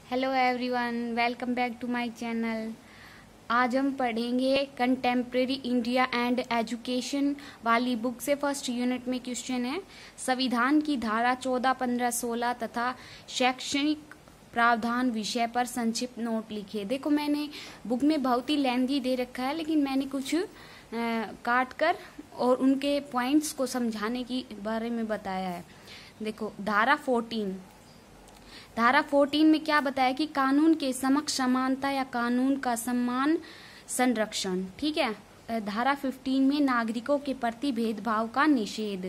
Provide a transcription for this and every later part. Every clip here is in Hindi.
Hello everyone, welcome back to my channel. आज हम पढ़ेंगे कंटेम्प्रेरी इंडिया एंड एजुकेशन वाली बुक से फर्स्ट यूनिट में क्वेश्चन है। संविधान की धारा 14, 15, 16 तथा शैक्षणिक प्रावधान विषय पर संक्षिप्त नोट लिखे। देखो, मैंने बुक में बहुत ही लेंथी दे रखा है, लेकिन मैंने कुछ काट कर और उनके पॉइंट्स को समझाने की बारे में बताया है। देखो, धारा 14 में क्या बताया कि कानून के समक्ष समानता या कानून का सम्मान संरक्षण। ठीक है। धारा 15 में नागरिकों के प्रति भेदभाव का निषेध।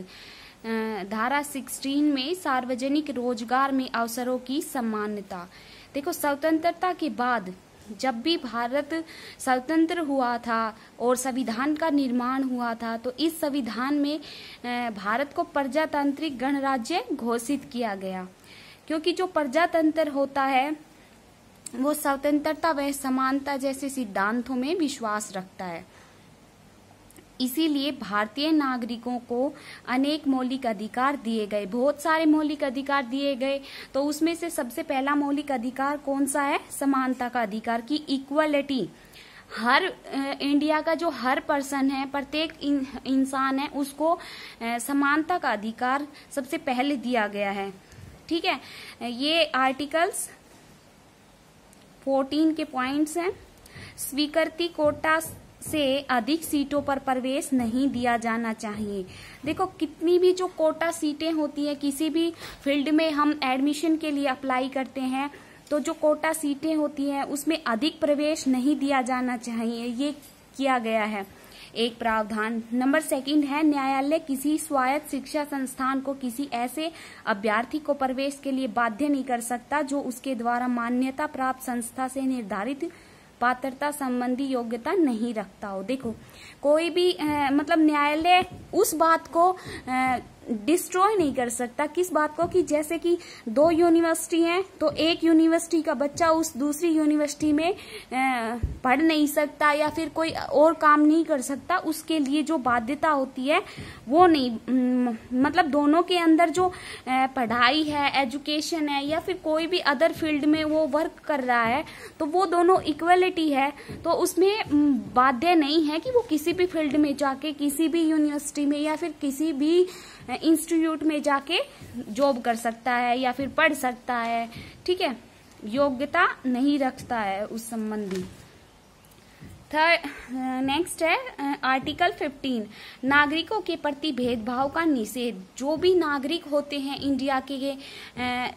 धारा 16 में सार्वजनिक रोजगार में अवसरों की समानता। देखो, स्वतंत्रता के बाद जब भी भारत स्वतंत्र हुआ था और संविधान का निर्माण हुआ था, तो इस संविधान में भारत को प्रजातांत्रिक गणराज्य घोषित किया गया, क्योंकि जो प्रजातंत्र होता है वो स्वतंत्रता व समानता जैसे सिद्धांतों में विश्वास रखता है। इसीलिए भारतीय नागरिकों को अनेक मौलिक अधिकार दिए गए, बहुत सारे मौलिक अधिकार दिए गए। तो उसमें से सबसे पहला मौलिक अधिकार कौन सा है? समानता का अधिकार की इक्वलिटी। हर इंडिया का जो हर पर्सन है, प्रत्येक इंसान है, उसको समानता का अधिकार सबसे पहले दिया गया है। ठीक है, ये आर्टिकल्स 14 के पॉइंट्स हैं। स्वीकृति कोटा से अधिक सीटों पर प्रवेश नहीं दिया जाना चाहिए। देखो, कितनी भी जो कोटा सीटें होती है, किसी भी फील्ड में हम एडमिशन के लिए अप्लाई करते हैं, तो जो कोटा सीटें होती हैं उसमें अधिक प्रवेश नहीं दिया जाना चाहिए, ये किया गया है एक प्रावधान। नंबर 2 है, न्यायालय किसी स्वायत्त शिक्षा संस्थान को किसी ऐसे अभ्यर्थी को प्रवेश के लिए बाध्य नहीं कर सकता जो उसके द्वारा मान्यता प्राप्त संस्था से निर्धारित पात्रता संबंधी योग्यता नहीं रखता हो। देखो, कोई भी मतलब न्यायालय उस बात को डिस्ट्रॉय नहीं कर सकता। किस बात को? कि जैसे कि 2 यूनिवर्सिटी हैं, तो एक यूनिवर्सिटी का बच्चा उस दूसरी यूनिवर्सिटी में पढ़ नहीं सकता या फिर कोई और काम नहीं कर सकता, उसके लिए जो बाध्यता होती है वो नहीं, मतलब दोनों के अंदर जो पढ़ाई है, एजुकेशन है, या फिर कोई भी अदर फील्ड में वो वर्क कर रहा है, तो वो दोनों इक्वलिटी है। तो उसमें बाध्य नहीं है कि वो किसी भी फील्ड में जाके, किसी भी यूनिवर्सिटी में या फिर किसी भी इंस्टीट्यूट में जाके जॉब कर सकता है या फिर पढ़ सकता है। ठीक है, योग्यता नहीं रखता है उस संबंधी। नेक्स्ट है आर्टिकल 15, नागरिकों के प्रति भेदभाव का निषेध। जो भी नागरिक होते हैं, इंडिया के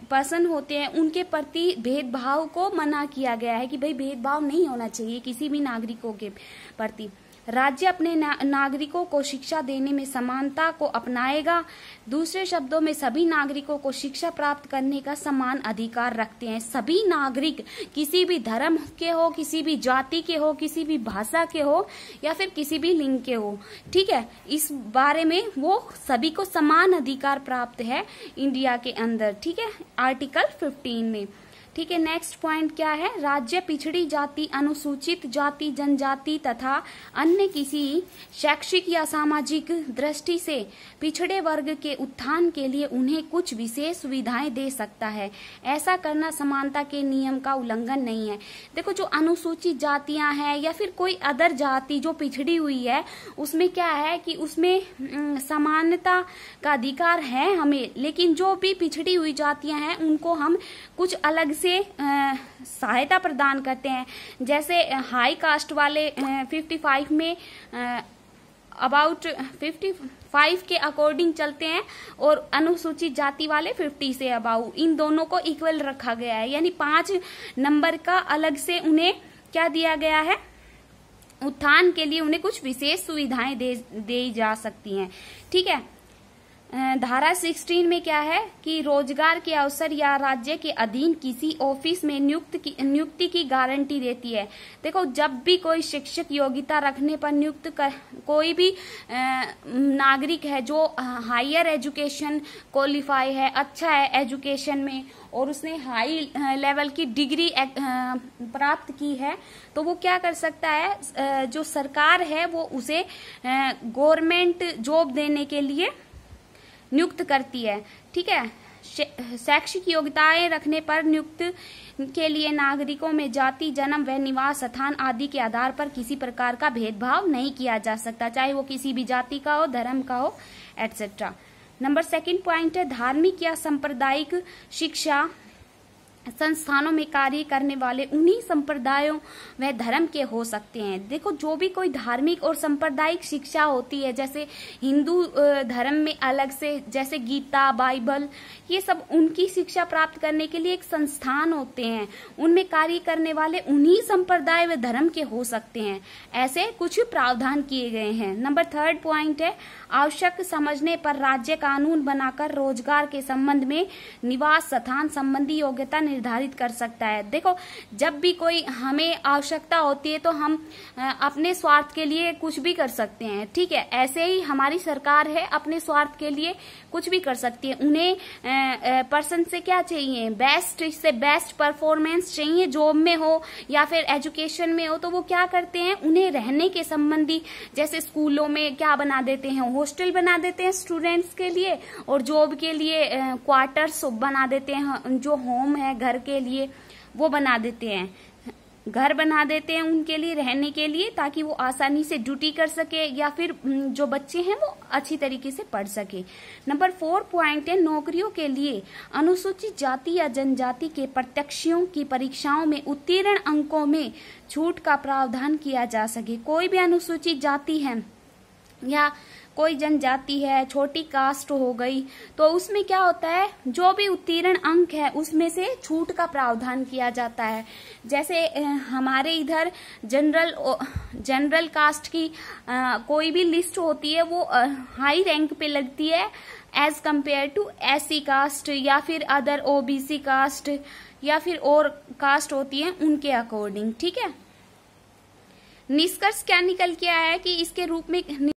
पर्सन होते हैं, उनके प्रति भेदभाव को मना किया गया है कि भाई भेदभाव नहीं होना चाहिए किसी भी नागरिकों के प्रति। राज्य अपने नागरिकों को शिक्षा देने में समानता को अपनाएगा। दूसरे शब्दों में, सभी नागरिकों को शिक्षा प्राप्त करने का समान अधिकार रखते हैं। सभी नागरिक किसी भी धर्म के हो, किसी भी जाति के हो, किसी भी भाषा के हो, या फिर किसी भी लिंग के हो। ठीक है, इस बारे में वो सभी को समान अधिकार प्राप्त है इंडिया के अंदर। ठीक है, आर्टिकल 15 में। ठीक है, नेक्स्ट पॉइंट क्या है? राज्य पिछड़ी जाति, अनुसूचित जाति, जनजाति तथा अन्य किसी शैक्षिक या सामाजिक दृष्टि से पिछड़े वर्ग के उत्थान के लिए उन्हें कुछ विशेष सुविधाएं दे सकता है। ऐसा करना समानता के नियम का उल्लंघन नहीं है। देखो, जो अनुसूचित जातियां हैं या फिर कोई अदर जाति जो पिछड़ी हुई है, उसमें क्या है कि उसमें समानता का अधिकार है हमें, लेकिन जो भी पिछड़ी हुई जातियां हैं उनको हम कुछ अलग से सहायता प्रदान करते हैं। जैसे हाई कास्ट वाले 55 में अबाउट 55 के अकॉर्डिंग चलते हैं, और अनुसूचित जाति वाले 50 से अबाउ, इन दोनों को इक्वल रखा गया है। यानी 5 नंबर का अलग से उन्हें क्या दिया गया है? उत्थान के लिए उन्हें कुछ विशेष सुविधाएं दी जा सकती हैं। ठीक है, धारा 16 में क्या है कि रोजगार के अवसर या राज्य के अधीन किसी ऑफिस में नियुक्ति की गारंटी देती है। देखो, जब भी कोई शिक्षक योग्यता रखने पर कोई भी नागरिक है जो हायर एजुकेशन क्वालिफाई है, अच्छा है एजुकेशन में, और उसने हाई लेवल की डिग्री प्राप्त की है, तो वो क्या कर सकता है? जो सरकार है वो उसे गवर्नमेंट जॉब देने के लिए नियुक्त करती है। ठीक है, शैक्षिक योग्यताएं रखने पर नियुक्त के लिए नागरिकों में जाति, जन्म व निवास स्थान आदि के आधार पर किसी प्रकार का भेदभाव नहीं किया जा सकता, चाहे वो किसी भी जाति का हो, धर्म का हो, एटसेट्रा। नंबर 2 पॉइंट है धार्मिक या सांप्रदायिक शिक्षा संस्थानों में कार्य करने वाले उन्हीं संप्रदायों व धर्म के हो सकते हैं। देखो, जो भी कोई धार्मिक और सांप्रदायिक शिक्षा होती है, जैसे हिंदू धर्म में अलग से, जैसे गीता, बाइबल, ये सब उनकी शिक्षा प्राप्त करने के लिए एक संस्थान होते हैं, उनमें कार्य करने वाले उन्हीं संप्रदाय व धर्म के हो सकते हैं। ऐसे कुछ प्रावधान किए गए हैं। नंबर 3 पॉइंट है आवश्यक समझने पर राज्य कानून बनाकर रोजगार के संबंध में निवास स्थान संबंधी योग्यता निर्धारित कर सकता है। देखो, जब भी कोई हमें आवश्यकता होती है तो हम अपने स्वार्थ के लिए कुछ भी कर सकते हैं, ठीक है। ऐसे ही हमारी सरकार है, अपने स्वार्थ के लिए कुछ भी कर सकती है। उन्हें पर्सन से क्या चाहिए, बेस्ट से बेस्ट परफॉर्मेंस चाहिए, जॉब में हो या फिर एजुकेशन में हो, तो वो क्या करते हैं, उन्हें रहने के संबंधी, जैसे स्कूलों में क्या बना देते हैं, हॉस्टल बना देते हैं स्टूडेंट्स के लिए, और जॉब के लिए क्वार्टर्स बना देते हैं, जो होम है घर के लिए वो बना देते हैं, घर बना देते हैं उनके लिए रहने के लिए, ताकि वो आसानी से ड्यूटी कर सके या फिर जो बच्चे हैं वो अच्छी तरीके से पढ़ सके। नंबर 4 पॉइंट है नौकरियों के लिए अनुसूचित जाति या जनजाति के प्रत्याशियों की परीक्षाओं में उत्तीर्ण अंकों में छूट का प्रावधान किया जा सके। कोई भी अनुसूचित जाति है या कोई जनजाति है, छोटी कास्ट हो गई, तो उसमें क्या होता है, जो भी उत्तीर्ण अंक है उसमें से छूट का प्रावधान किया जाता है। जैसे हमारे इधर जनरल कास्ट की कोई भी लिस्ट होती है, वो हाई रैंक पे लगती है as compare to SC caste या फिर अदर OBC कास्ट या फिर और कास्ट होती है उनके अकॉर्डिंग, ठीक है। निष्कर्ष क्या निकल के आया है कि इसके रूप में